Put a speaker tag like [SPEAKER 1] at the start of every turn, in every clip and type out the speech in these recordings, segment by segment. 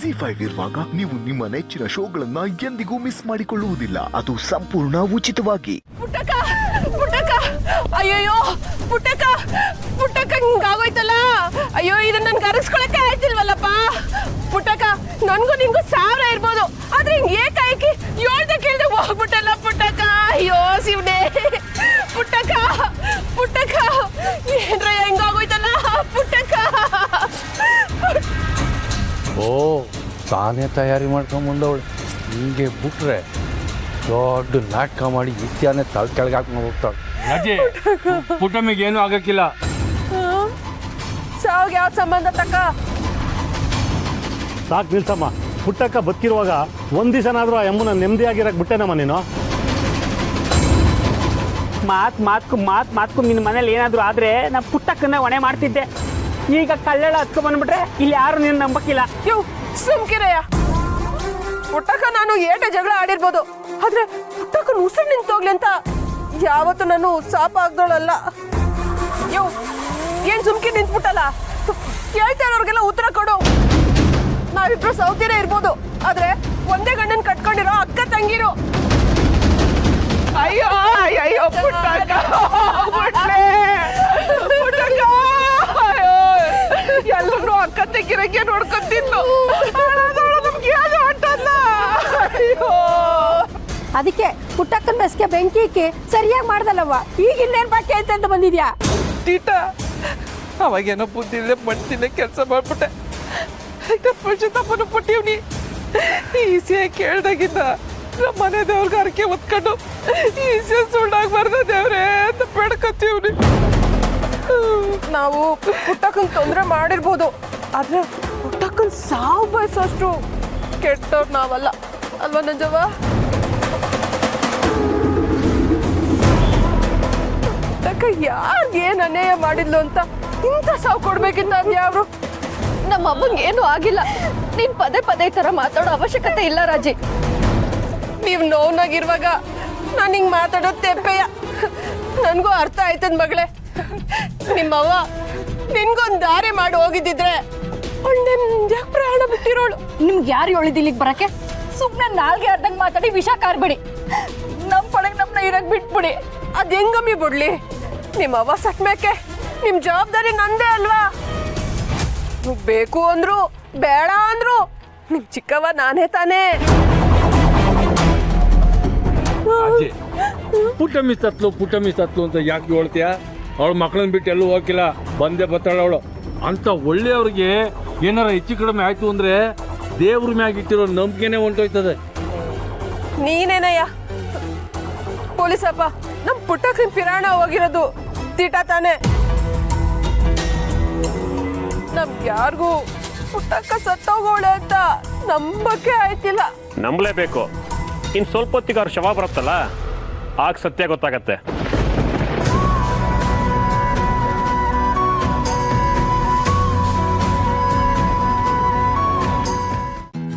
[SPEAKER 1] ZEE5 ಇರುವಾಗ ನೀವು ನಿಮ್ಮ ನೆಚ್ಚಿನ ಶೋಗಳನ್ನ ಎಂದಿಗೂ ಮಿಸ್ ಮಾಡಿಕೊಳ್ಳುವುದಿಲ್ಲ. ಅದು ಸಂಪೂರ್ಣ ಉಚಿತವಾಗಿ.
[SPEAKER 2] ಅಯ್ಯೋ ಪುಟ್ಟಕ್ಕ ಹಿಂಗಾಗೋಯ್ತಲ್ಲ. ಅಯ್ಯೋ ಇದನ್ನ ನನ್ಗೆ ಅರಸ್ಕೊಳಕ್ಕೆ ಆಯ್ತಿಲ್ವಲ್ಲಪ್ಪ. ಪುಟ್ಟಕ್ಕ ನನ್ಗೂ ನಿನ್ಗೂ 1000 ಇರ್ಬೋದು, ಆದ್ರೆ ಹಿಂಗ್ ಏಕಾಏಕಿ 7 ಕೇಳ್ದೆ ಹೋಗ್ಬಿಟ್ಟಲ್ಲ ಪುಟ್ಟಕ್ಕ. ಅಯ್ಯೋ ಶಿವನೇ ಪುಟ್ಟಕ್ಕ ಏನ್ರ ಹೆಂಗಾಗೋಯ್ತಲ್ಲ ಪುಟ್ಟಕ್ಕ.
[SPEAKER 3] ಓ ತಾನೇ ತಯಾರಿ ಮಾಡ್ಕೊಂಬಂದವಳು ಹಿಂಗೆ ಬಿಟ್ರೆ ದೊಡ್ಡ ನಾಟಕ ಮಾಡಿ ಇತ್ಯಾನೇ ತಲೆ ಕೆಳಗೆ ಹಾಕೊಂಡು ಹೋಗ್ತಾಳೆ.
[SPEAKER 4] ಅಜ್ಜಿ ಪುಟ್ಟಮ್ಮಿಗೆ ಏನೂ ಆಗಕ್ಕಿಲ್ಲ.
[SPEAKER 2] ಸಾವ್ಗೆ ಯಾವ ಸಂಬಂಧ ತಕ್ಕ?
[SPEAKER 5] ಸಾಕು ನಿಲ್ಸಮ್ಮ. ಪುಟ್ಟಕ್ಕ ಬದುಕಿರುವಾಗ ಒಂದು ದಿವಸನಾದರೂ ಆ ಅಮ್ಮನ ನೆಮ್ಮದಿಯಾಗಿರಕ್ಕೆ ಬಿಟ್ಟೇನಮ್ಮ ನೀನು?
[SPEAKER 6] ಮಾತ್ಕು ನಿನ್ನ ಮನೇಲಿ ಏನಾದರೂ ಆದರೆ ನಾನು ಪುಟ್ಟಕ್ಕನ್ನ ಹೊಣೆ ಮಾಡ್ತಿದ್ದೆ. ಈಗ ಕಳ್ಳೆಲ್ಲ ಹತ್ಕೊಂಡ್ಬಂದ್ಬಿಟ್ರೆ ಇಲ್ಲಿ ಯಾರು ನೀನು ನಂಬಕ್ಕಿಲ್ಲ.
[SPEAKER 2] ಸುಮ್ಕಿರಯ್ಯ. ಪುಟ್ಟಕ್ಕ ನಾನು ಏಟೆ ಜಗಳ ಆಡಿರ್ಬೋದು, ಆದ್ರೆ ಪುಟ್ಟಕ್ಕನ ಉಸಿರು ನಿಂತೋಗ್ಲಿ ಅಂತ ಯಾವತ್ತು ನಾನು ಸಾಪ ಆಗ್ದೋಳಲ್ಲ. ಏನ್ ಸುಮ್ಕಿ ನಿಂತ್ಬಿಟ್ಟಲ್ಲ, ಕೇಳ್ತಾ ಇರೋರ್ಗೆಲ್ಲ ಉತ್ತರ ಕೊಡು. ನಾವಿಬ್ರು ಸೌತಿರೇ ಇರ್ಬೋದು, ಆದ್ರೆ ಒಂದೇ ಗಂಡನ್ ಕಟ್ಕೊಂಡಿರೋ ಅಕ್ಕ ತಂಗಿರು. ಅಯ್ಯೋ ಅಯ್ಯೋ ಪುಟ್ಟಕ್ಕ ಎಲ್ಲರೂ ಅಕ್ಕ ತಂಗಿರಂಗೆ ನೋಡ್ಕೊಂತಿದ್ಲು.
[SPEAKER 7] ಅದಕ್ಕೆ ಪುಟ್ಟಕ್ಕನ ಬಸ್ಗೆ ಬೆಂಕಿ ಇಕ್ಕಿ ಸರಿಯಾಗಿ ಮಾಡ್ದಲ್ಲವ್ವ. ಈಗ ಇನ್ನೇನ್ ಬಾಕಿ ಐತೆ ಅಂತ ಬಂದಿದ್ಯಾ?
[SPEAKER 2] ತೀಟ ಅವಾಗೇನೋ ಬುದ್ಧಿ ಇಲ್ಲದೆ ಮಣ್ತಿನ ಕೆಲಸ ಮಾಡ್ಬಿಟ್ಟೆ. ಪಂಚತಪ್ಪನು ಪುಟ್ಟಿವ್ನಿ ಈಸಿಯಾಗಿ ಕೇಳ್ದಾಗಿಂದ ನಮ್ಮ ಮನೆ ದೇವ್ರಿಗೆ ಅರಕೆ ಹೊತ್ಕೊಂಡು ಈಸಿಯ ಸುಳ್ಳಾಗ್ಬಾರ್ದ ದೇವ್ರೇ ಅಂತ ಬೇಡ್ಕತ್ತೀವ್ನಿ. ನಾವು ಪುಟ್ಟಕ್ಕನ್ ತೊಂದರೆ ಮಾಡಿರ್ಬೋದು, ಆದ್ರೆ ಪುಟ್ಟಕ್ಕನ್ ಸಾವು ಬಯಸೋಷ್ಟು ಕೆಟ್ಟವ್ರು ನಾವಲ್ಲ ಅಲ್ವಾ ನಂಜವ್ವ? ಪುಟ್ಟಕ್ಕ ಯಾರಿಗೇನ್ ಅನ್ಯಾಯ ಮಾಡಿದ್ಲು ಅಂತ ಇಂಥ ಸಾವು ಕೊಡ್ಬೇಕಿಂತ ಯಾರು? ನಮ್ಮ ಅಮ್ಮಂಗೆ ಏನೂ ಆಗಿಲ್ಲ. ನೀನ್ ಪದೇ ಪದೇ ಈ ತರ ಮಾತಾಡೋ ಅವಶ್ಯಕತೆ ಇಲ್ಲ ರಾಜಿ. ನೀವ್ ನೋವ್ನಾಗಿರುವಾಗ ನಾನು ಹಿಂಗ್ ಮಾತಾಡೋದು ತೆಪ್ಪೆಯ. ನನ್ಗೂ ಅರ್ಥ ಆಯ್ತದ ಮಗಳೇ. ನಿಮ್ಮವ್ವ ನಿನ್ಗೊಂದು ದಾರಿ ಮಾಡಿ ಹೋಗಿದ್ದಿದ್ರೆ ಒಳ್ಳೆ ಯಾಕೆ ಪ್ರಾಣ ಬಿಟ್ಟಿರೋಳು.
[SPEAKER 7] ನಿಮ್ಗೆ ಯಾರು ಹೇಳಿದ್ದು ಇಲ್ಲಿಗೆ ಬರಕ್ಕೆ? ಸುಮ್ಮನೆ ನಾಲ್ಗೆ ಅರ್ಧಂಗೆ ಮಾತಾಡಿ ವಿಷ ಕಾರ್ಬಿಡಿ. ನಮ್ಮ ಪಡಗೆ ನಮ್ಮನ್ನ ಇರಕ್ ಬಿಟ್ಬಿಡಿ.
[SPEAKER 2] ಅದ್ ಹೆಂಗಮ್ಮಿ ಬಿಡ್ಲಿ? ನಿಮ್ಮವ್ವ ಸತ್ಮೇಕೆ ನಿಮ್ ಜವಾಬ್ದಾರಿ ನಂದೇ ಅಲ್ವಾ? ಬೇಕು ಅಂದ್ರು ಬೇಡ ಅಂದ್ರು ನಿಮ್ ಚಿಕ್ಕವ್ವ ನಾನೇ ತಾನೇ.
[SPEAKER 4] ಅಜ್ಜಿ ಪುಟ್ಟಮ್ಮಿ ಸತ್ಲು ಅಂತ ಯಾಕೆ ಹೇಳ್ತೀಯ? ಅವಳ ಮಕ್ಕಳನ್ನ ಬಿಟ್ಟು ಎಲ್ಲೂ ಹೋಗಿಲ್ಲ, ಬಂದೇ ಬತ್ತಾಳ ಅವಳು. ಅಂತ ಒಳ್ಳೆಯವ್ರಿಗೆ ಏನಾರ ಹೆಚ್ಚು ಕಡಿಮೆ ಆಯ್ತು ಅಂದ್ರೆ ದೇವ್ರ ಮ್ಯಾಗ ಇಟ್ಟಿರೋ ನಂಬಿಕೆನೇ ಹೊಂಟೋಯ್ತದೆ.
[SPEAKER 2] ನೀನೇನಯ್ಯ ಪೊಲೀಸಪ್ಪ, ನಮ್ ಪುಟ್ಟಕ್ಕನ್ ಪಿರಾಣ ಹೋಗಿರೋದು ತೀಟ ತಾನೆ. ನಮ್ಗೆ ಯಾರಿಗೂ ಪುಟ್ಟಕ್ಕ ಸತ್ತೋಗೋಳೆ ಅಂತ ನಂಬಕ್ಕೆ ಆಯ್ತಿಲ್ಲ.
[SPEAKER 8] ನಂಬಲೇಬೇಕು. ಇನ್ನು ಸ್ವಲ್ಪ ಹೊತ್ತಿಗೆ ಅವ್ರ ಶವ ಬರುತ್ತಲ್ಲ, ಆಗ ಸತ್ಯ ಗೊತ್ತಾಗತ್ತೆ.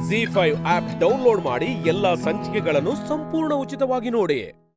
[SPEAKER 9] ZEE5 ಆಪ್ ಡೌನ್ಲೋಡ್ ಮಾಡಿ ಎಲ್ಲಾ ಸಂಚಿಕೆಗಳನ್ನು ಸಂಪೂರ್ಣ ಉಚಿತವಾಗಿ ನೋಡಿ.